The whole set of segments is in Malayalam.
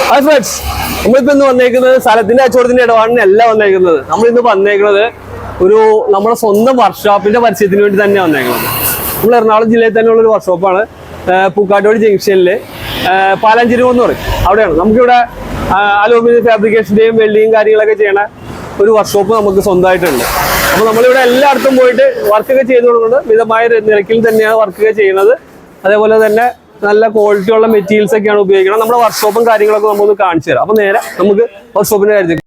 ഹായ് ഫ്രണ്ട്സ്, നമ്മളിപ്പോ ഇന്ന് വന്നേക്കുന്നത് സ്ഥലത്തിന്റെ കച്ചവടത്തിന്റെ ഇടപാടിനല്ല വന്നേക്കുന്നത്. നമ്മളിന്ന് വന്നേക്കുന്നത് നമ്മുടെ സ്വന്തം വർക്ക്ഷോപ്പിന്റെ പരിചയത്തിന് വേണ്ടി തന്നെ വന്നേക്കുന്നത്. നമ്മൾ എറണാകുളം ജില്ലയിൽ തന്നെയുള്ള ഒരു വർക്ക്ഷോപ്പാണ്. പൂക്കാട്ടുപടി ജംഗ്ഷനിൽ പാലാഞ്ചേരി എന്ന് പറയും, അവിടെയാണ്. നമുക്കിവിടെ അലൂമിനിയം ഫാബ്രിക്കേഷന്റെയും വെൽഡിങ്ങും കാര്യങ്ങളൊക്കെ ചെയ്യണ ഒരു വർക്ക്ഷോപ്പ് നമുക്ക് സ്വന്തമായിട്ടുണ്ട്. അപ്പൊ നമ്മളിവിടെ എല്ലായിടത്തും പോയിട്ട് വർക്കൊക്കെ ചെയ്തു കൊടുക്കുന്നുണ്ട്. മിതമായ നിരക്കിൽ തന്നെയാണ് വർക്കൊക്കെ ചെയ്യുന്നത്. അതേപോലെ തന്നെ നല്ല ക്വാളിറ്റി ഉള്ള മെറ്റീരിയൽസ് ഒക്കെയാണ് ഉപയോഗിക്കുന്നത്. നമ്മുടെ വർക്ക്ഷോപ്പും കാര്യങ്ങളൊക്കെ നമ്മളൊന്ന് കാണിച്ചു തരാം. അപ്പൊ നേരെ നമുക്ക് വർക്ക്ഷോപ്പിന്റെ കാര്യത്തിൽ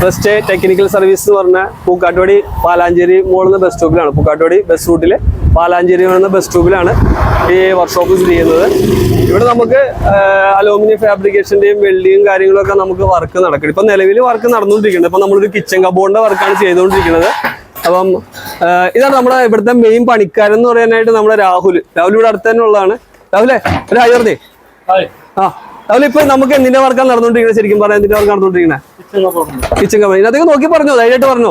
ഫസ്റ്റ് ടെക്നിക്കൽ സർവീസ് എന്ന് പറഞ്ഞാൽ പൂക്കാട്ടുപടി പാലാഞ്ചേരി മോളിൽ ബസ് സ്റ്റോപ്പിലാണ്. പൂക്കാട്ടുപടി ബസ് റൂട്ടിൽ പാലാഞ്ചേരി എന്ന ബസ് സ്റ്റോപ്പിലാണ് ഈ വർക്ക്ഷോപ്പ് സ്ഥിതി ചെയ്യുന്നത്. ഇവിടെ നമുക്ക് അലൂമിനിയം ഫാബ്രിക്കേഷന്റെയും വെൽഡിങ്ങും കാര്യങ്ങളൊക്കെ നമുക്ക് വർക്ക് നടക്കണം. ഇപ്പൊ നിലവിൽ വർക്ക് നടന്നുകൊണ്ടിരിക്കുന്നത്. ഇപ്പൊ നമ്മളൊരു കിച്ചൺ കബോർഡിന്റെ വർക്കാണ് ചെയ്തുകൊണ്ടിരിക്കുന്നത്. അപ്പം ഇതാണ് നമ്മുടെ ഇവിടുത്തെ മെയിൻ പണിക്കാരൻ എന്ന് പറയാനായിട്ട് നമ്മുടെ രാഹുൽ ഇവിടെ അടുത്ത് തന്നെ ഉള്ളതാണ്. രാഹുലേ, ഒരു ഹായ് പറഞ്ഞേ. രാഹുൽ, ഇപ്പൊ നമുക്ക് എന്തിന്റെ വർക്കാണ് നടന്നുകൊണ്ടിരിക്കുന്നത്? ശരിക്കും പറയാൻ എന്തിന്റെ വർക്ക് നടന്നുകൊണ്ടിരിക്കുന്നത്? Kitchen cupboard. ഇതിനകത്തേക്ക് നോക്കി പറഞ്ഞോ, ധൈര്യമായിട്ട് പറഞ്ഞോ.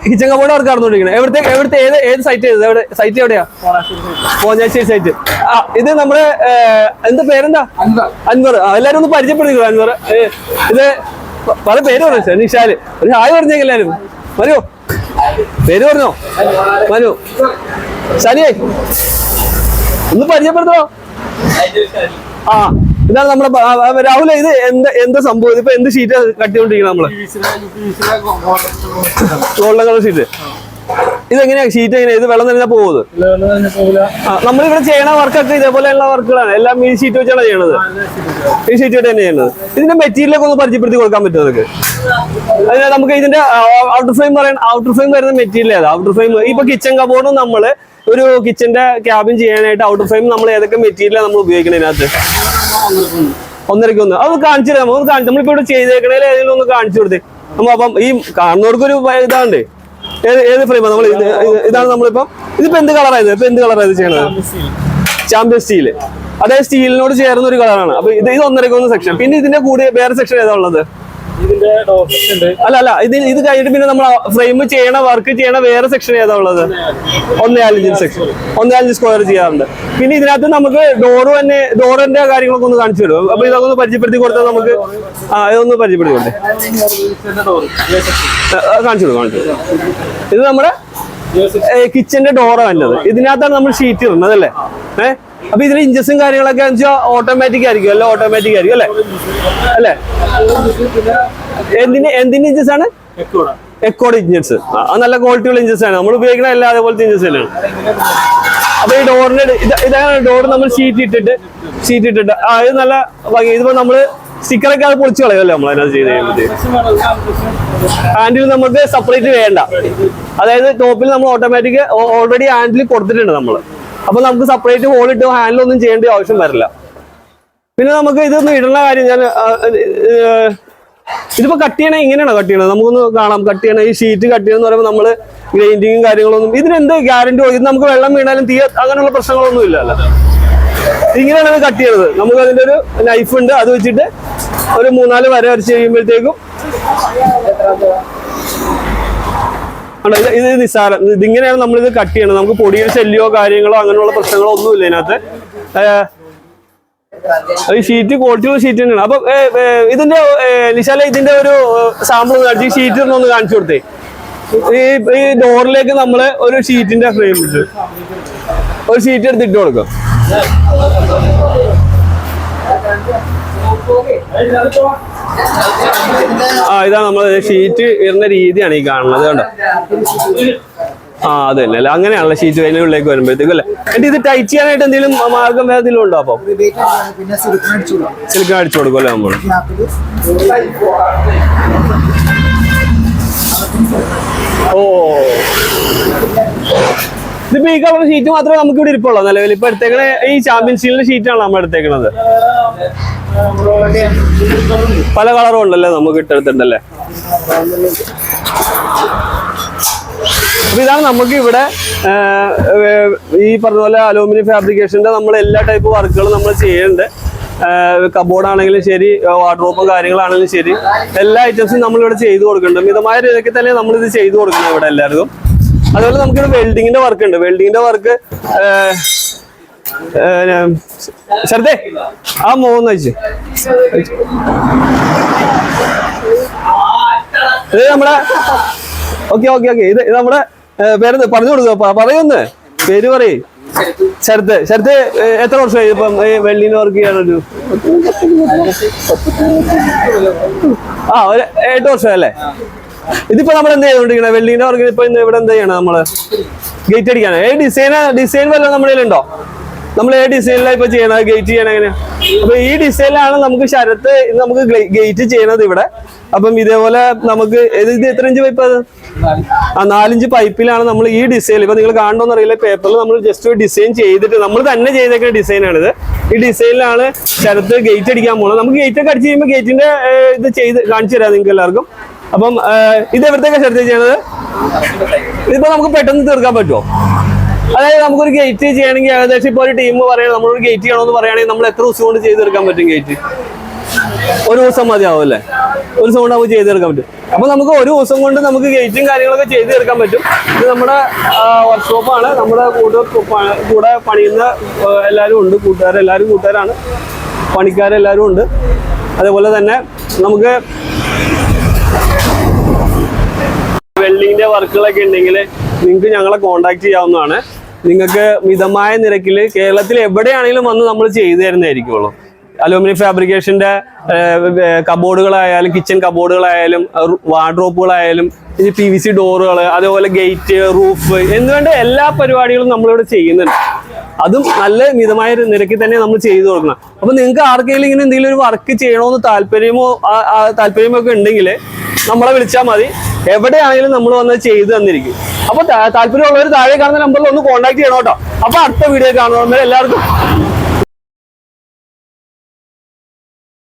കിച്ചൺ കബോർഡ് വർക്ക് നടന്നുകൊണ്ടിരിക്കുന്നത്. എവിടുത്തെ ഏത് സൈറ്റ്? സൈറ്റ് എവിടെയാ? പോഞ്ഞാശ്ശേരി സൈറ്റ്. ഇത് നമ്മുടെ എന്താ പേരെന്താ? അൻവർ. എല്ലാരും ഒന്ന് പരിചയപ്പെടുത്തിക്കോ. അൻവർ ഇത് പല പേര് പറഞ്ഞു. നിഷാല്, ഒരു ഹായ് പറഞ്ഞേക്ക് എല്ലാരും. മനു, പേര് പറഞ്ഞോ? മനു. ശനിയേ, ഒന്ന് പരിചയപ്പെടുത്തോ. ഇതാണ് നമ്മുടെ രാഹുൽ. ഇത് എന്താ സംഭവം? ഇപ്പൊ എന്ത് ഷീറ്റ് കട്ടിക്കൊണ്ടിരിക്കുന്നത് നമ്മള്? Golden colour sheet. ഇതെങ്ങനെയാ ഷീറ്റ്? എങ്ങനെയാ ഇത്? വെള്ളം തന്നെ പോകുന്നത്? നമ്മളിവിടെ ചെയ്യണ വർക്കൊക്കെ ഇതേപോലെയുള്ള വർക്കുകളാണ്. എല്ലാം ഈ ഷീറ്റ് വെച്ചാണ് ചെയ്യണത്. ഈ ഷീറ്റ് വെച്ച് തന്നെ ചെയ്യുന്നത്. ഇതിന്റെ മെറ്റീരിയലൊക്കെ ഒന്ന് പരിചയപ്പെടുത്തി കൊടുക്കാൻ പറ്റും അതൊക്കെ? അതിന് നമുക്ക് ഇതിന്റെ ഔട്ടർ ഫ്രെയിം പറയാൻ, ഔട്ടർ ഫ്രെയിം വരുന്ന മെറ്റീരിയൽ ഏതാ? ഔട്ടർ ഫ്രെയിം ഇപ്പൊ കിച്ചൺ കബോർഡും നമ്മള് ഒരു കിച്ചന്റെ ക്യാബിൻ ചെയ്യാനായിട്ട് ഔട്ടർ ഫ്രെയിം നമ്മൾ ഏതൊക്കെ മെറ്റീരിയലാണ് നമ്മൾ ഉപയോഗിക്കുന്നത്? ഇതിനകത്ത് 1.5 അത് കാണിച്ചു തരാം. നമ്മളിപ്പോ ഇവിടെ ചെയ്തേക്കണേൽ ഏതെങ്കിലും ഒന്ന് കാണിച്ചു കൊടുത്തേ. അപ്പം ഈ കാണുന്നവർക്കൊരു ഇതാണ്ട് ഏത് ഫ്രെയിമാണ് നമ്മൾ? ഇതാണ് നമ്മളിപ്പം. ഇതിപ്പോ എന്ത് കളറായത്? ഇപ്പൊ എന്ത് കളറായത് ചെയ്യണത്? Champion steel. അതേ സ്റ്റീലിനോട് ചേർന്ന ഒരു കളറാണ്. അപ്പൊ ഇത് 1.5 സെക്ഷൻ. പിന്നെ ഇതിന്റെ കൂടെ വേറെ സെക്ഷൻ ഏതാ ഉള്ളത്? അല്ല, ഇത് കഴിഞ്ഞിട്ട് പിന്നെ നമ്മൾ ഫ്രെയിം ചെയ്യണ വർക്ക് ചെയ്യണ വേറെ സെക്ഷൻ ഏതാ ഉള്ളത്? 1.5 ഇഞ്ച് സെക്ഷൻ, 1.5 ഇഞ്ച് സ്ക്വയർ ചെയ്യാറുണ്ട്. പിന്നെ ഇതിനകത്ത് നമുക്ക് ഡോറിന്റെ കാര്യങ്ങളൊക്കെ ഒന്ന് കാണിച്ചു തരും. അപ്പൊ ഇതൊക്കെ ഒന്ന് പരിചയപ്പെടുത്തി കൊടുത്താൽ നമുക്ക് ഇതൊന്ന് പരിചയപ്പെടുത്തി കൊടുത്തേ. കാണിച്ചു കൊടുക്കും. ഇത് നമ്മുടെ കിച്ചന്റെ ഡോറാണ് വരുന്നത്. ഇതിനകത്താണ് നമ്മൾ ഷീറ്റ് ഇടുന്നത് അല്ലേ? അപ്പൊ ഇതിന് ഇഞ്ചസും കാര്യങ്ങളൊക്കെ വെച്ചാൽ ഓട്ടോമാറ്റിക് ആയിരിക്കും അല്ലേ? ഓട്ടോമാറ്റിക് ആയിരിക്കും അല്ലേ? എന്തിന്റെ ഇഞ്ചസ് ആണ്? Echoed inches. നല്ല ക്വാളിറ്റിയുള്ള ഇഞ്ചസ് ആണ് നമ്മൾ ഉപയോഗിക്കുന്ന. എല്ലാ അതേപോലത്തെ ഇഞ്ചസ് തന്നെയാണ്. അപ്പൊ ഈ ഡോറിന്റെ ഇതാണ് ഡോർ. നമ്മൾ ഷീറ്റ് ഇട്ടിട്ട് ഇത് നല്ല ഭംഗി. ഇതിപ്പോ നമ്മള് സ്റ്റിക്കറൊക്കെ അത് പൊളിച്ചു കളയുമല്ലോ നമ്മൾ അതിനകത്ത് ചെയ്ത് കഴിയുമ്പോഴത്തേക്ക്. ഹാൻഡിൽ നമുക്ക് സെപ്പറേറ്റ് വേണ്ട. അതായത് ടോപ്പിൽ നമ്മൾ ഓട്ടോമാറ്റിക് ഓൾറെഡി ഹാൻഡിൽ കൊടുത്തിട്ടുണ്ട് നമ്മള്. അപ്പൊ നമുക്ക് സെപ്പറേറ്റ് ഹോൾ ഇട്ട് ഹാൻഡിലൊന്നും ചെയ്യേണ്ട ആവശ്യം വരില്ല. പിന്നെ നമുക്ക് ഇതൊന്നും ഇടുന്ന കാര്യം, ഞാൻ ഇതിപ്പോ കട്ട് ചെയ്യണേ ഇങ്ങനെയാണോ കട്ട് ചെയ്യണത്? നമുക്കൊന്ന് കാണാം. കട്ട് ചെയ്യണ ഈ ഷീറ്റ് കട്ട് ചെയ്യണമെന്ന് പറയുമ്പോൾ നമ്മള് ഗ്രൈൻഡിങ്ങും കാര്യങ്ങളൊന്നും ഇതിനെന്ത് ഗ്യാരണ്ടി? ഇത് നമുക്ക് വെള്ളം വീണാലും തീ അങ്ങനെയുള്ള പ്രശ്നങ്ങളൊന്നും ഇല്ലല്ലോ. ഇങ്ങനെയാണ് കട്ട് ചെയ്യണത്. നമുക്ക് അതിന്റെ ഒരു നൈഫ് ഉണ്ട്. അത് വെച്ചിട്ട് ഒരു 3-4 വര വരച്ച് കഴിയുമ്പോഴത്തേക്കും ഇത് നിസ്സാരം. ഇതിങ്ങനെയാണ് നമ്മളിത് കട്ട് ചെയ്യണത്. നമുക്ക് പൊടിയുടെ ശല്യമോ കാര്യങ്ങളോ അങ്ങനെയുള്ള പ്രശ്നങ്ങളോ ഒന്നുമില്ല ഇതിനകത്ത്. ഈ ഷീറ്റ് ക്വാളിറ്റിയുള്ള ഷീറ്റ് തന്നെയാണ്. അപ്പൊ ഇതിന്റെ നിശാല ഇതിന്റെ ഒരു സാമ്പിൾ കാണിച്ച് ഈ ഷീറ്റ് ഒന്ന് കാണിച്ചു കൊടുത്തേ. ഈ ഡോറിലേക്ക് നമ്മള് ഒരു ഷീറ്റിന്റെ ഫ്രെയിം ഇട്ട് ഒരു ഷീറ്റ് എടുത്തിട്ട് കൊടുക്കും. ഇതാണ് നമ്മൾ ഷീറ്റ് ഇടുന്ന രീതിയാണ് ഈ കാണുന്നത്. കണ്ടോ? അത് തന്നെ അല്ലേ? അങ്ങനെയാണല്ലോ ഷീറ്റ് അതിന്റെ ഉള്ളിലേക്ക് വരുമ്പോഴത്തേക്കും അല്ലേ? എന്നിട്ട് ഇത് ടൈറ്റ് ചെയ്യാനായിട്ട് എന്തെങ്കിലും മാർഗം വേറെ എന്തെങ്കിലും ഉണ്ടോ? അപ്പൊ സിലിക്കൺ അടിച്ചു കൊടുക്കും അല്ലേ നമ്മൾ? ഇതിപ്പോ ഈ കളർ ഷീറ്റ് മാത്രമേ നമുക്ക് ഇവിടെ ഇരിപ്പുള്ളൂ നിലവിൽ. ഇപ്പൊ എടുത്തേക്കണ ഈ ചാമ്പ്യൻ സ്റ്റീലിന്റെ ഷീറ്റാണ് നമ്മൾ എടുത്തേക്കണത്. പല കളറും ഉണ്ടല്ലേ നമുക്ക് ഇട്ടെടുത്തിട്ടുണ്ടല്ലേ? അപ്പൊ ഇതാണ് നമുക്ക് ഇവിടെ ഈ പറഞ്ഞ പോലെ അലൂമിനിയം ഫാബ്രിക്കേഷന്റെ നമ്മൾ എല്ലാ ടൈപ്പ് വർക്കുകളും നമ്മൾ ചെയ്യുന്നുണ്ട്. കബോർഡ് ആണെങ്കിലും ശരി, വാർഡ്രോബും കാര്യങ്ങളാണെങ്കിലും ശരി, എല്ലാ ഐറ്റംസും നമ്മളിവിടെ ചെയ്തു കൊടുക്കുന്നുണ്ട്. മിതമായ രീതിക്ക് തന്നെ നമ്മളിത് ചെയ്തു കൊടുക്കുന്നത് ഇവിടെ എല്ലാവർക്കും. അതുപോലെ നമുക്കിവിടെ വെൽഡിങ്ങിന്റെ വർക്ക് ഉണ്ട്. വെൽഡിങ്ങിന്റെ വർക്ക് ശരതേ ആ മോന്ന് വെച്ച് ഇത് നമ്മുടെ ഓക്കെ ഓക്കെ ഓക്കെ ഇത് നമ്മുടെ പേരെന്ത് പറഞ്ഞു കൊടുക്കുക, പറയുന്ന് പേര് പറയേ. ശരത്ത് എത്ര വർഷമായി ഇപ്പം വെൽഡിങ്ങിന്റെ വർക്ക് ചെയ്യാനൊരു? ഒരു 8 വർഷമല്ലേ? ഇതിപ്പോ നമ്മൾ എന്ത് ചെയ്തോണ്ടിരിക്കണേ? വെൽഡിങ്ങിന്റെ വർക്ക് ഇപ്പൊ ഇവിടെ എന്ത് ചെയ്യണം? നമ്മള് ഗേറ്റ് അടിക്കാണ്. ഡിസൈൻ വല്ലതും നമ്മുടെ ഉണ്ടോ? നമ്മൾ ഡിസൈനിലാണ് ഇപ്പൊ ചെയ്യണത്, ഗേറ്റ് ചെയ്യണം എങ്ങനെയാ? അപ്പൊ ഈ ഡിസൈനിലാണ് നമുക്ക് ശരത്ത് നമുക്ക് ഗേറ്റ് ചെയ്യണത് ഇവിടെ. അപ്പം ഇതേപോലെ നമുക്ക് ഇത് എത്ര ഇഞ്ച് പൈപ്പ്? അത് 4 ഇഞ്ച് പൈപ്പിലാണ് നമ്മൾ ഈ ഡിസൈൻ. ഇപ്പൊ നിങ്ങൾ കാണണമെന്ന് അറിയില്ല, പേപ്പറിൽ നമ്മൾ ജസ്റ്റ് ഒരു ഡിസൈൻ ചെയ്തിട്ട് നമ്മൾ തന്നെ ചെയ്തേക്കുന്ന ഡിസൈനാണിത്. ഈ ഡിസൈനിലാണ് ശരത്ത് ഗേറ്റ് അടിക്കാൻ പോകുന്നത്. നമുക്ക് ഗേറ്റ് ഒക്കെ അടിച്ച് കഴിയുമ്പോൾ ഗേറ്റിന്റെ ഇത് ചെയ്ത് കാണിച്ചു തരാം നിങ്ങൾക്ക് എല്ലാവർക്കും. അപ്പം ഇത് എവിടത്തേക്കാ ശരത്ത് ചെയ്യണത്? ഇതിപ്പോ നമുക്ക് പെട്ടെന്ന് തീർക്കാൻ പറ്റുമോ? അതായത് നമുക്കൊരു ഗേറ്റ് ചെയ്യണമെങ്കിൽ ഏകദേശം ഇപ്പോൾ ഒരു ടീം പറയണം നമ്മളൊരു ഗേറ്റ് ചെയ്യണമെന്ന് പറയുകയാണെങ്കിൽ നമ്മൾ എത്ര ദിവസം കൊണ്ട് ചെയ്തെടുക്കാൻ പറ്റും? ഗേറ്റ് 1 ദിവസം മതിയാവും അല്ലേ? 1 ദിവസം കൊണ്ട് നമുക്ക് ചെയ്തെടുക്കാൻ പറ്റും. അപ്പൊ നമുക്ക് 1 ദിവസം കൊണ്ട് നമുക്ക് ഗേറ്റും കാര്യങ്ങളൊക്കെ ചെയ്തെടുക്കാൻ പറ്റും. ഇത് നമ്മുടെ വർക്ക്ഷോപ്പാണ്. നമ്മുടെ കൂടെ പണിയുന്ന എല്ലാവരും ഉണ്ട്, എല്ലാവരും കൂട്ടുകാരാണ്, പണിക്കാരെല്ലാവരും ഉണ്ട്. അതേപോലെ തന്നെ നമുക്ക് വെൽഡിങ്ങിന്റെ വർക്കുകളൊക്കെ ഉണ്ടെങ്കിൽ നിങ്ങൾക്ക് ഞങ്ങളെ കോൺടാക്ട് ചെയ്യാവുന്നതാണ്. നിങ്ങൾക്ക് മിതമായ നിരക്കിൽ കേരളത്തിൽ എവിടെയാണെങ്കിലും വന്ന് നമ്മൾ ചെയ്തു തരുന്നതായിരിക്കുള്ളൂ. അലൂമിനിയം ഫാബ്രിക്കേഷന്റെ കബോർഡുകളായാലും, കിച്ചൺ കബോർഡുകളായാലും, വാർഡ്രോബുകളായാലും, ഇനി PVC ഡോറുകൾ, അതേപോലെ ഗേറ്റ്, റൂഫ് എന്നുവേണ്ട എല്ലാ പരിപാടികളും നമ്മളിവിടെ ചെയ്യുന്നുണ്ട്. അതും നല്ല മിതമായ നിരക്കിൽ തന്നെ നമ്മൾ ചെയ്തു കൊടുക്കണം. അപ്പൊ നിങ്ങൾക്ക് ആർക്കെങ്കിലും ഇങ്ങനെ എന്തെങ്കിലും ഒരു വർക്ക് ചെയ്യണമെന്ന് താല്പര്യമോ ഒക്കെ ഉണ്ടെങ്കിൽ നമ്മളെ വിളിച്ചാൽ മതി. എവിടെയാണെങ്കിലും നമ്മൾ വന്ന് ചെയ്തു തന്നിരിക്കും. അപ്പൊ താല്പര്യമുള്ളവർ താഴെ കാണുന്ന നമ്പറിൽ ഒന്ന് കോൺടാക്ട് ചെയ്യണം കേട്ടോ. അപ്പൊ അടുത്ത വീഡിയോ കാണുന്നവരെ എല്ലാവർക്കും